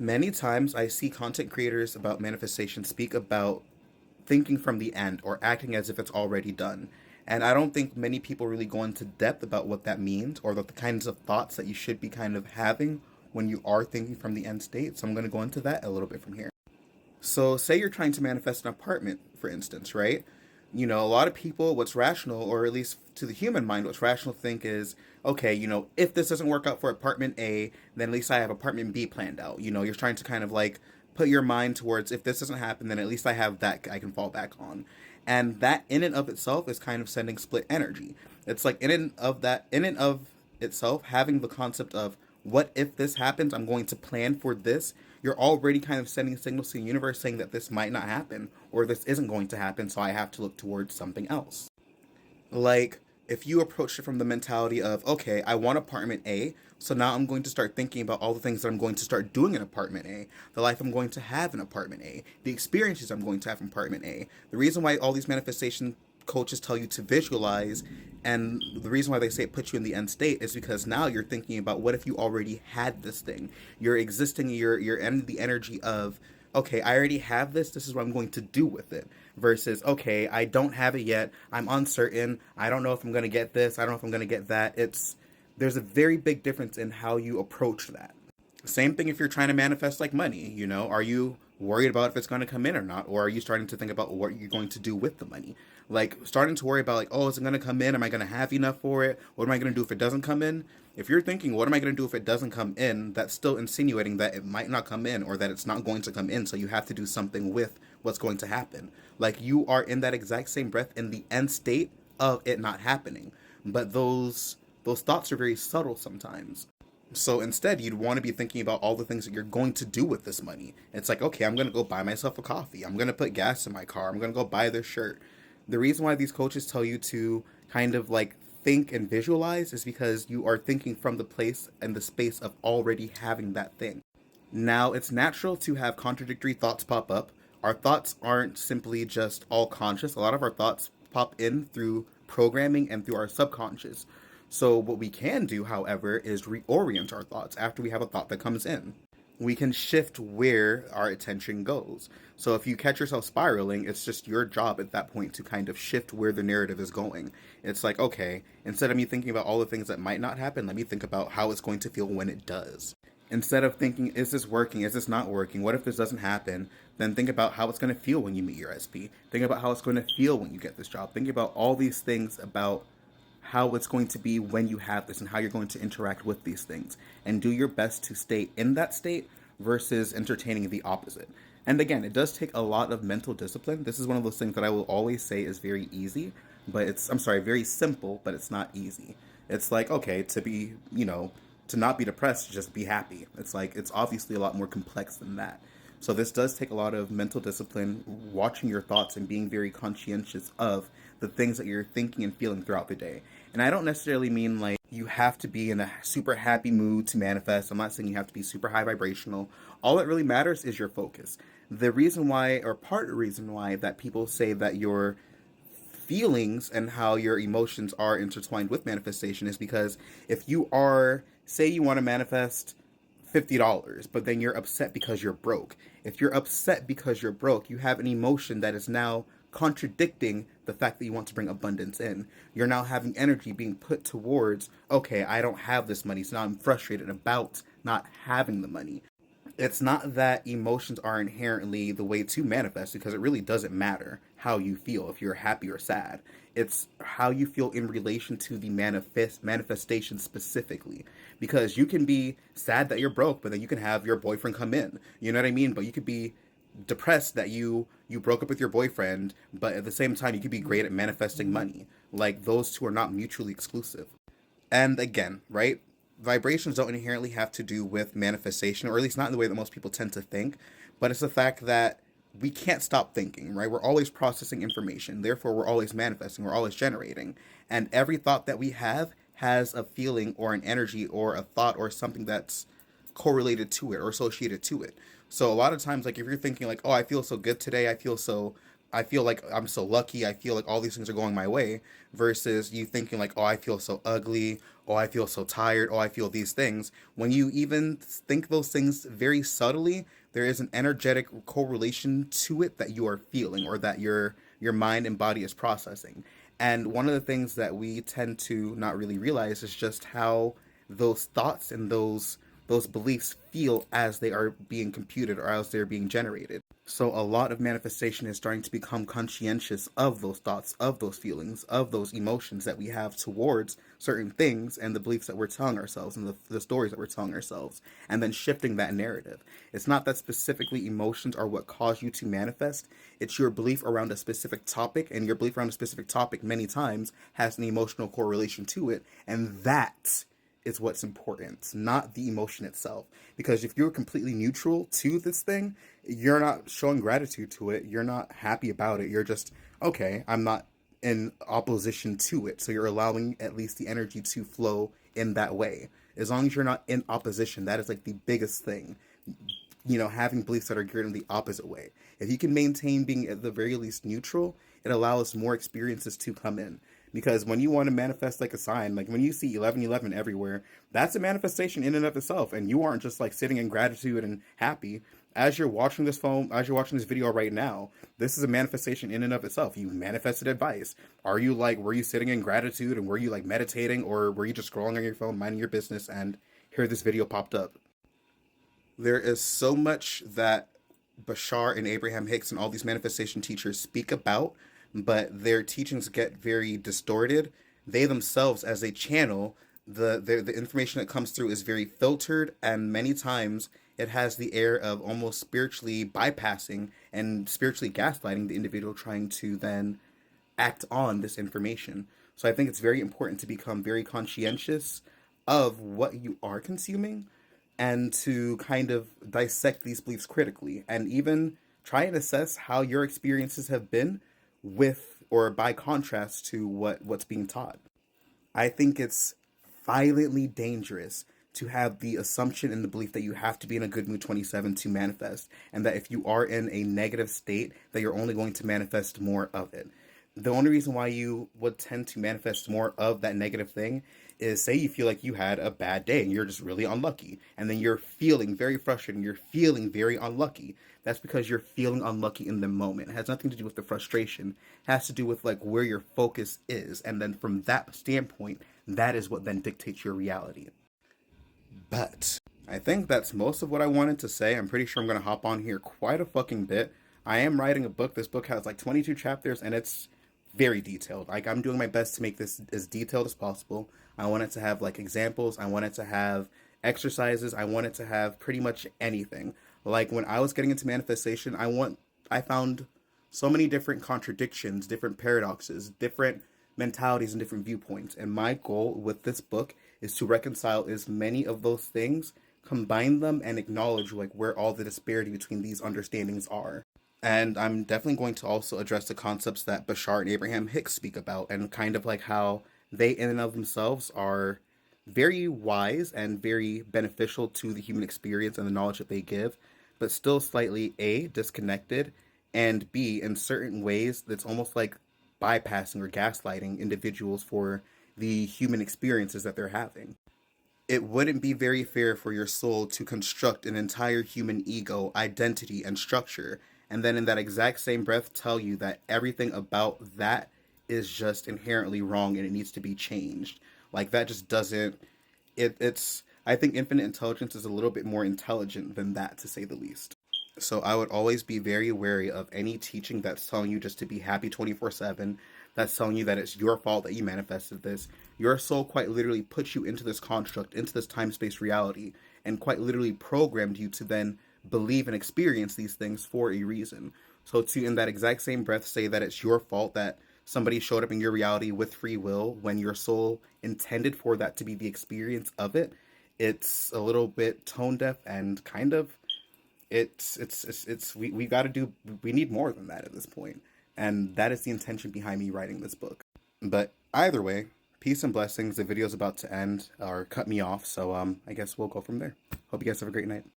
Many times I see content creators about manifestation speak about thinking from the end or acting as if it's already done. And I don't think many people really go into depth about what that means or the kinds of thoughts that you should be kind of having when you are thinking from the end state. So I'm going to go into that a little bit from here. So, say you're trying to manifest an apartment, for instance, right? A lot of people, what's rational, or at least to the human mind, what's rational to think is, okay, if this doesn't work out for apartment A, then at least I have apartment B planned out. You're trying to kind of like put your mind towards if this doesn't happen, then at least I have that I can fall back on. And that in and of itself is kind of sending split energy. It's like in and of itself, having the concept of what if this happens, I'm going to plan for this, you're already kind of sending signals to the universe saying that this might not happen or this isn't going to happen, so I have to look towards something else. Like, if you approach it from the mentality of, okay, I want apartment A, so now I'm going to start thinking about all the things that I'm going to start doing in apartment A, the life I'm going to have in apartment A, the experiences I'm going to have in apartment A. The reason why all these manifestation coaches tell you to visualize and the reason why they say it puts you in the end state is because now you're thinking about what if you already had this thing. You're existing, you're in the energy of, okay, I already have this is what I'm going to do with it. Versus, okay, I don't have it yet, I'm uncertain, I don't know if I'm going to get this, I don't know if I'm going to get that. There's a very big difference in how you approach that. Same thing if you're trying to manifest like money, are you worried about if it's going to come in or not? Or are you starting to think about what you're going to do with the money? Like starting to worry about like, oh, is it going to come in? Am I going to have enough for it? What am I going to do if it doesn't come in? If you're thinking, what am I going to do if it doesn't come in? That's still insinuating that it might not come in or that it's not going to come in. So you have to do something with what's going to happen. Like you are in that exact same breath in the end state of it not happening. But those thoughts are very subtle sometimes. So instead, you'd want to be thinking about all the things that you're going to do with this money. It's like, okay, I'm going to go buy myself a coffee. I'm going to put gas in my car. I'm going to go buy this shirt. The reason why these coaches tell you to kind of like think and visualize is because you are thinking from the place and the space of already having that thing. Now, it's natural to have contradictory thoughts pop up. Our thoughts aren't simply just all conscious. A lot of our thoughts pop in through programming and through our subconscious. So, what we can do, however, is reorient our thoughts after we have a thought that comes in. We can shift where our attention goes. So, if you catch yourself spiraling, it's just your job at that point to kind of shift where the narrative is going. It's like, okay, instead of me thinking about all the things that might not happen, let me think about how it's going to feel when it does. Instead of thinking, is this working? Is this not working? What if this doesn't happen? Then think about how it's going to feel when you meet your SP. Think about how it's going to feel when you get this job. Think about all these things about how it's going to be when you have this and how you're going to interact with these things. And do your best to stay in that state versus entertaining the opposite. And again, it does take a lot of mental discipline. This is one of those things that I will always say is very easy, but very simple, but it's not easy. It's like, okay, to not be depressed, just be happy. It's like, it's obviously a lot more complex than that. So this does take a lot of mental discipline, watching your thoughts and being very conscientious of the things that you're thinking and feeling throughout the day. And I don't necessarily mean like you have to be in a super happy mood to manifest. I'm not saying you have to be super high vibrational. All that really matters is your focus. The reason why, or part of the reason why, that people say that your feelings and how your emotions are intertwined with manifestation is because if you are, say you want to manifest $50, but then you're upset because you're broke. If you're upset because you're broke, you have an emotion that is now contradicting the fact that you want to bring abundance in. You're now having energy being put towards, okay, I don't have this money, so now I'm frustrated about not having the money. It's not that emotions are inherently the way to manifest because it really doesn't matter how you feel if you're happy or sad. It's how you feel in relation to the manifestation specifically. Because you can be sad that you're broke, but then you can have your boyfriend come in. You know what I mean? But you could be depressed that you broke up with your boyfriend, but at the same time you could be great at manifesting money. Like those two are not mutually exclusive. And again, right? Vibrations don't inherently have to do with manifestation, or at least not in the way that most people tend to think, but it's the fact that we can't stop thinking, right? We're always processing information. Therefore, we're always manifesting, we're always generating. And every thought that we have has a feeling or an energy or a thought or something that's correlated to it or associated to it. So a lot of times, like if you're thinking like, oh, I feel so good today, I feel so I feel like I'm so lucky. I feel like all these things are going my way versus you thinking like, oh, I feel so ugly. Oh, I feel so tired. Oh, I feel these things. When you even think those things very subtly, there is an energetic correlation to it that you are feeling or that your mind and body is processing. And one of the things that we tend to not really realize is just how those thoughts and those beliefs feel as they are being computed or as they're being generated. So a lot of manifestation is starting to become conscientious of those thoughts, of those feelings, of those emotions that we have towards certain things and the beliefs that we're telling ourselves and the stories that we're telling ourselves, and then shifting that narrative. It's not that specifically emotions are what cause you to manifest. It's your belief around a specific topic, and your belief around a specific topic many times has an emotional correlation to it, and that is what's important, not the emotion itself. Because if you're completely neutral to this thing, you're not showing gratitude to it. You're not happy about it. You're just, okay, I'm not in opposition to it. So you're allowing at least the energy to flow in that way. As long as you're not in opposition, that is like the biggest thing. Having beliefs that are geared in the opposite way. If you can maintain being at the very least neutral, it allows more experiences to come in. Because when you want to manifest like a sign, like when you see 1111 everywhere, that's a manifestation in and of itself. And you aren't just like sitting in gratitude and happy. As you're watching this video right now, this is a manifestation in and of itself. You manifested advice. Were you sitting in gratitude and were you like meditating, or were you just scrolling on your phone, minding your business, and here this video popped up? There is so much that Bashar and Abraham Hicks and all these manifestation teachers speak about, but their teachings get very distorted. They themselves, as a channel, the information that comes through is very filtered, and many times it has the air of almost spiritually bypassing and spiritually gaslighting the individual trying to then act on this information. So I think it's very important to become very conscientious of what you are consuming and to kind of dissect these beliefs critically and even try and assess how your experiences have been with or by contrast to what's being taught. I think it's violently dangerous to have the assumption and the belief that you have to be in a good mood 27 to manifest, and that if you are in a negative state, that you're only going to manifest more of it. The only reason why you would tend to manifest more of that negative thing is, say you feel like you had a bad day and you're just really unlucky, and then you're feeling very frustrated and you're feeling very unlucky. That's because you're feeling unlucky in the moment. It has nothing to do with the frustration. It has to do with like where your focus is, and then from that standpoint, that is what then dictates your reality. But I think that's most of what I wanted to say. I'm pretty sure I'm going to hop on here quite a fucking bit. I am writing a book. This book has like 22 chapters and it's very detailed. Like, I'm doing my best to make this as detailed as possible. I want it to have like examples. I want it to have exercises. I want it to have pretty much anything. Like when I was getting into manifestation, I found so many different contradictions, different paradoxes, different mentalities and different viewpoints. And my goal with this book is to reconcile as many of those things, combine them, and acknowledge like where all the disparity between these understandings are. And I'm definitely going to also address the concepts that Bashar and Abraham Hicks speak about, and kind of like how they in and of themselves are very wise and very beneficial to the human experience and the knowledge that they give, but still slightly A, disconnected, and B, in certain ways that's almost like bypassing or gaslighting individuals for the human experiences that they're having. It wouldn't be very fair for your soul to construct an entire human ego, identity, and structure, and then in that exact same breath tell you that everything about that is just inherently wrong and it needs to be changed. Like, that just doesn't. It's. I think infinite intelligence is a little bit more intelligent than that, to say the least. So I would always be very wary of any teaching that's telling you just to be happy 24/7, that's telling you that it's your fault that you manifested this. Your soul quite literally put you into this construct, into this time space reality, and quite literally programmed you to then believe and experience these things for a reason. So to, in that exact same breath, say that it's your fault that somebody showed up in your reality with free will when your soul intended for that to be the experience of it, it's a little bit tone deaf and kind of we got to do, we need more than that at this point, and that is the intention behind me writing this book. But either way, peace and blessings. The video's about to end or cut me off, so I guess we'll go from there. Hope you guys have a great night.